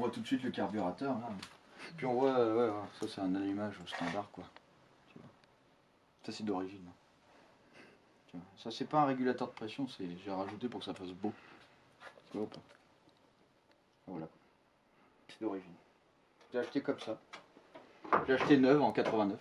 voit tout de suite le carburateur. Là. Puis on voit, ouais, ça c'est un allumage standard quoi. Tu vois. Ça c'est d'origine. Tu vois. Ça c'est pas un régulateur de pression, j'ai rajouté pour que ça fasse beau. Tu vois ou pas? Voilà. C'est d'origine. J'ai acheté comme ça. J'ai acheté neuve en 89.